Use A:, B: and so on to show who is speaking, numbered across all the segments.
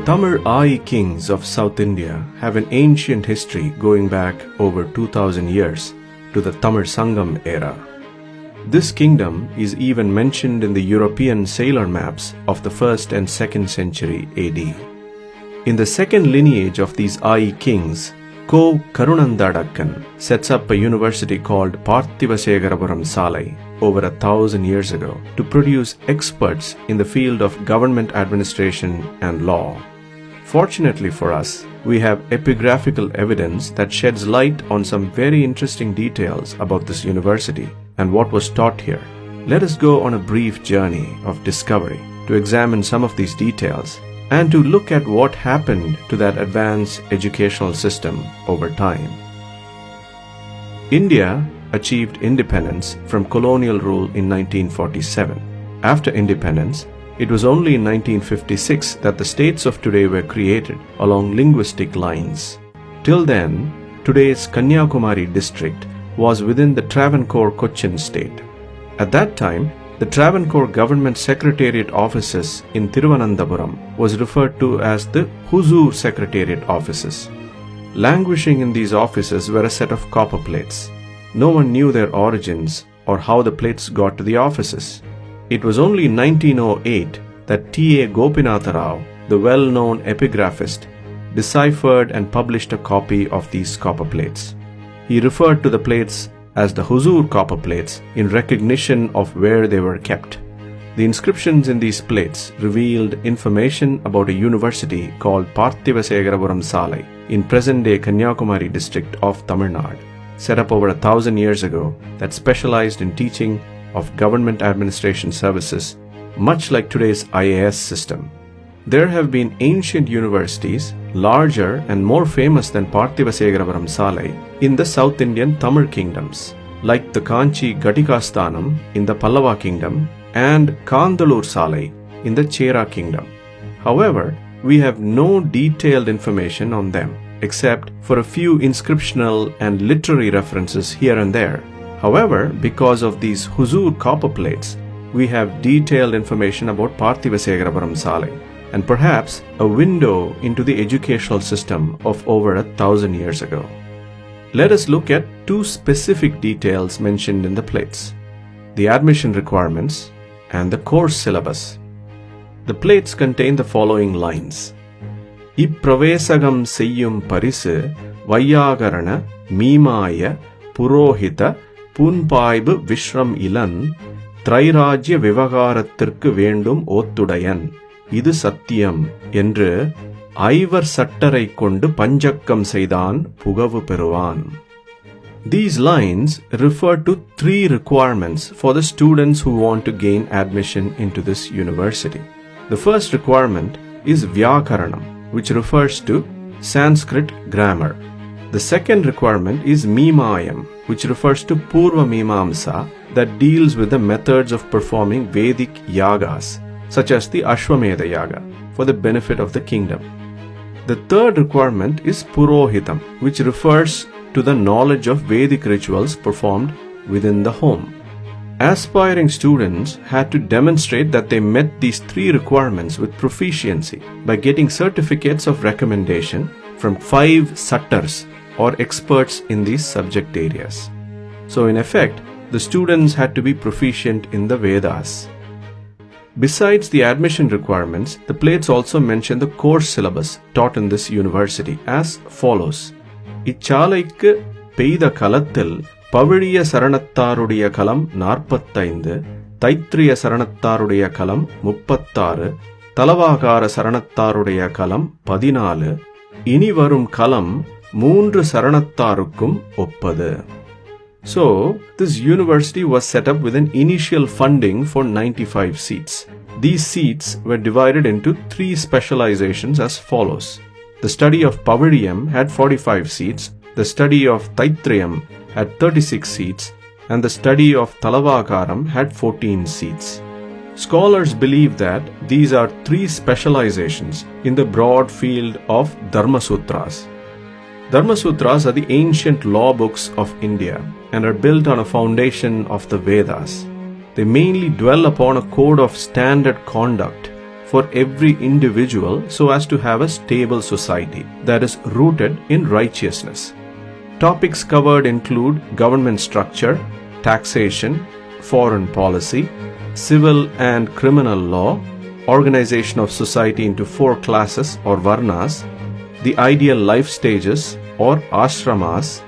A: Tamil Ai kings of South India have an ancient history going back over 2000 years to the Tamil Sangam era. This kingdom is even mentioned in the European sailor maps of the 1st and 2nd century AD. In the second lineage of these Ai kings, Ko Karunandadakkan sets up a university called Parthivasekarapuram Salai over 1,000 years ago to produce experts in the field of government administration and law. Fortunately for us, we have epigraphical evidence that sheds light on some very interesting details about this university and what was taught here. Let us go on a brief journey of discovery to examine some of these details and to look at what happened to that advanced educational system over time. India achieved independence from colonial rule in 1947. After independence, it was only in 1956 that the states of today were created along linguistic lines. Till then, today's Kanyakumari district was within the Travancore Cochin state. At that time, the Travancore government secretariat offices in Thiruvananthapuram was referred to as the Huzur secretariat offices. Languishing in these offices were a set of copper plates. No one knew their origins or how the plates got to the offices. It was only in 1908 that T.A. Gopinatha Rao, the well-known epigraphist, deciphered and published a copy of these copper plates. He referred to the plates as the Huzur copper plates in recognition of where they were kept. The inscriptions in these plates revealed information about a university called Parthivasekarapuram Salai in present-day Kanyakumari district of Tamil Nadu, set up over 1,000 years ago, that specialized in teaching of government administration services, much like today's IAS system. There have been ancient universities, larger and more famous than Parthivasekarapuram Salai, in the South Indian Tamil kingdoms, like the Kanchi Gatikasthanam in the Pallava kingdom and Kandalur Salai in the Chera kingdom. However, we have no detailed information on them, except for a few inscriptional and literary references here and there. However, because of these Huzur copper plates, we have detailed information about Parthivasekarapuram Salai, and perhaps a window into the educational system of over 1,000 years ago. Let us look at two specific details mentioned in the plates: the admission requirements and the course syllabus. The plates contain the following lines: Ipravesagam seyyum parisu Vayagarana Mimaya Purohita Punpaibu Vishram Ilan Trairajya Vivagaratthirku Vendum Ottudayan Idu Satyam என்று ஐவர் சட்டரை கொண்டு பஞ்சக்கம் செய்தான் புகவு பெறுவான். These lines refer to 3 requirements for the students who want to gain admission into this university. The first requirement is Vyakaranam, which refers to Sanskrit grammar. The second requirement is Mimayam, which refers to Purva Mimamsa, that deals with the methods of performing Vedic yagas, such as the Ashwamedha Yaga, for the benefit of the kingdom. The third requirement is Purohitam, which refers to the knowledge of Vedic rituals performed within the home. Aspiring students had to demonstrate that they met these 3 requirements with proficiency by getting certificates of recommendation from 5 sattars or experts in these subject areas. So in effect, the students had to be proficient in the Vedas. Besides the admission requirements, the plates also mention the course syllabus taught in this university as follows: இச்சாலைக்கு பெய்த கலத்தில் பவிழிய சரணத்தாருடைய கலம் 45, தைத்திரிய சரணத்தாருடைய கலம் 36, தலவாகார சரணத்தாருடைய கலம் 14, இனி வரும் கலம் 3 சரணத்தாருக்கும் ஒப்பது. So, this university was set up with an initial funding for 95 seats. These seats were divided into 3 specializations as follows. The study of Paviliyam had 45 seats, the study of Taitriyam had 36 seats, and the study of Talavakaram had 14 seats. Scholars believe that these are 3 specializations in the broad field of Dharma Sutras. Dharma Sutras are the ancient law books of India and are built on a foundation of the Vedas. They mainly dwell upon a code of standard conduct for every individual so as to have a stable society that is rooted in righteousness. Topics covered include government structure, taxation, foreign policy, civil and criminal law, organization of society into 4 classes or varnas, the ideal life stages or ashramas,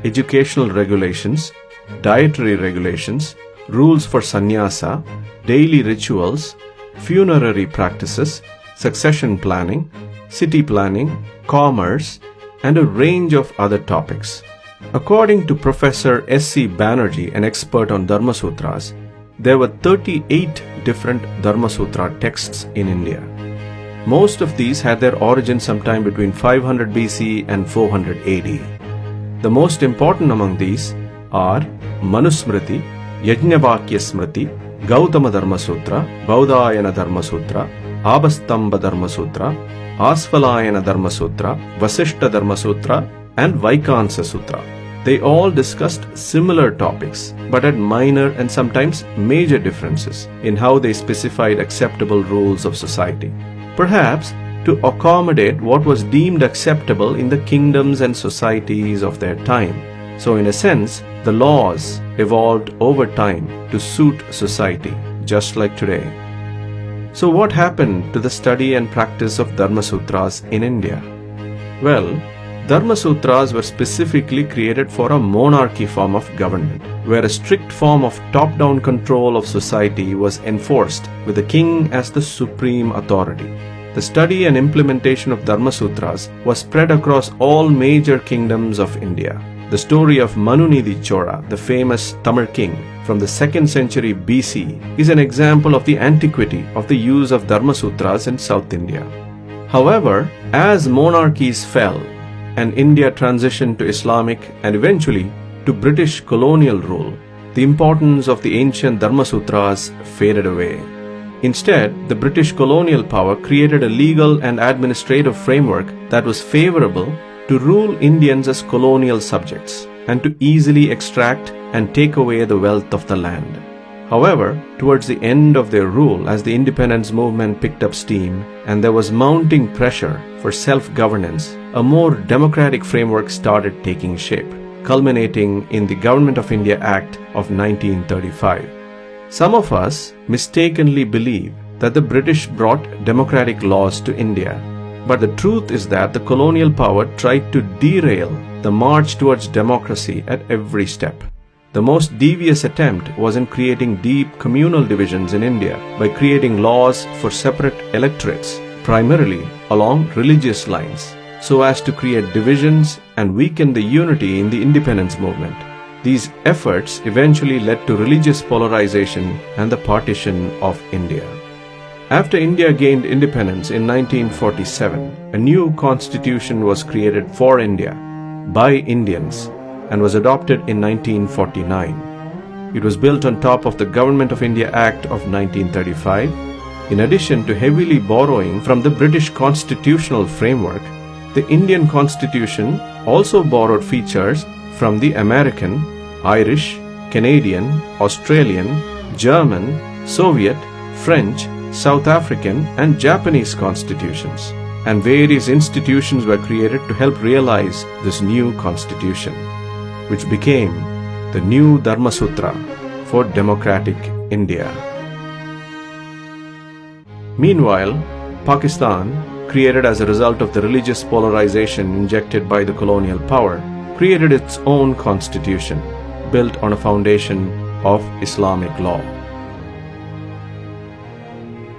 A: educational regulations, dietary regulations, rules for sannyasa, daily rituals, funerary practices, succession planning, city planning, commerce, and a range of other topics. According to Professor S.C. Banerjee, an expert on Dharma Sutras, there were 38 different Dharma Sutra texts in India. Most of these had their origin sometime between 500 BC and 400 AD. The most important among these are Manusmriti, Yajñavakya Smriti, Gautama Dharma Sutra, Baudhayana Dharma Sutra, Abhastamba Dharma Sutra, Asvalayana Dharma Sutra, Vasishta Dharma Sutra, and Vaikansa Sutra. They all discussed similar topics, but had minor and sometimes major differences in how they specified acceptable rules of society. Perhaps to accommodate what was deemed acceptable in the kingdoms and societies of their time. So in a sense, the laws evolved over time to suit society, just like today. So what happened to the study and practice of Dharma Sutras in India? Well, Dharma Sutras were specifically created for a monarchy form of government, where a strict form of top-down control of society was enforced with the king as the supreme authority. The study and implementation of Dharma Sutras was spread across all major kingdoms of India. The story of Manunidhi Chola, the famous Tamil king from the 2nd century BC, is an example of the antiquity of the use of Dharma Sutras in South India. However, as monarchies fell, and India transitioned to Islamic and eventually to British colonial rule, the importance of the ancient Dharma Sutras faded away. Instead, the British colonial power created a legal and administrative framework that was favorable to rule Indians as colonial subjects and to easily extract and take away the wealth of the land. However, towards the end of their rule, as the independence movement picked up steam and there was mounting pressure for self-governance, a more democratic framework started taking shape, culminating in the Government of India Act of 1935. Some of us mistakenly believe that the British brought democratic laws to India, but the truth is that the colonial power tried to derail the march towards democracy at every step. The most devious attempt was in creating deep communal divisions in India by creating laws for separate electorates, primarily along religious lines, so as to create divisions and weaken the unity in the independence movement. These efforts eventually led to religious polarization and the partition of India. After India gained independence in 1947, a new constitution was created for India by Indians and was adopted in 1949. It was built on top of the Government of India Act of 1935. In addition to heavily borrowing from the British constitutional framework, the Indian Constitution also borrowed features from the American, Irish, Canadian, Australian, German, Soviet, French, South African, and Japanese constitutions, and various institutions were created to help realize this new constitution, which became the new Dharma Sutra for democratic India. Meanwhile, Pakistan, created as a result of the religious polarization injected by the colonial power, created its own constitution, built on a foundation of Islamic law.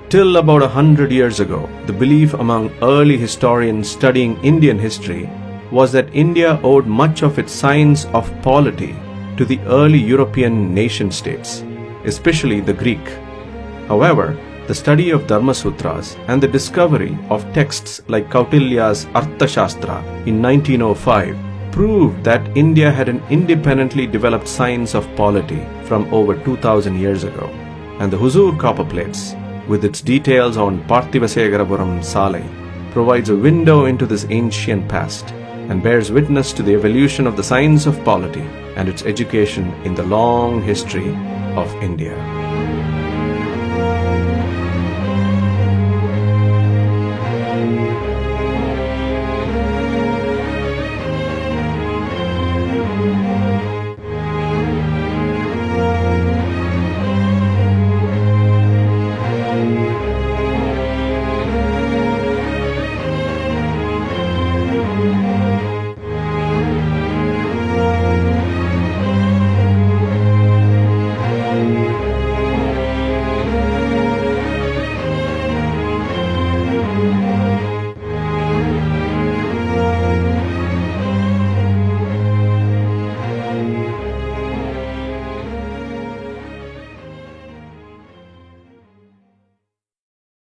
A: Till about 100 years ago, the belief among early historians studying Indian history was that India owed much of its science of polity to the early European nation-states, especially the Greek. However, the study of Dharma Sutras and the discovery of texts like Kautilya's Arthashastra in 1905 proved that India had an independently developed science of polity from over 2000 years ago. And the Huzur copper plates, with its details on Parthivasekarapuram Salai, provides a window into this ancient past and bears witness to the evolution of the science of polity and its education in the long history of India.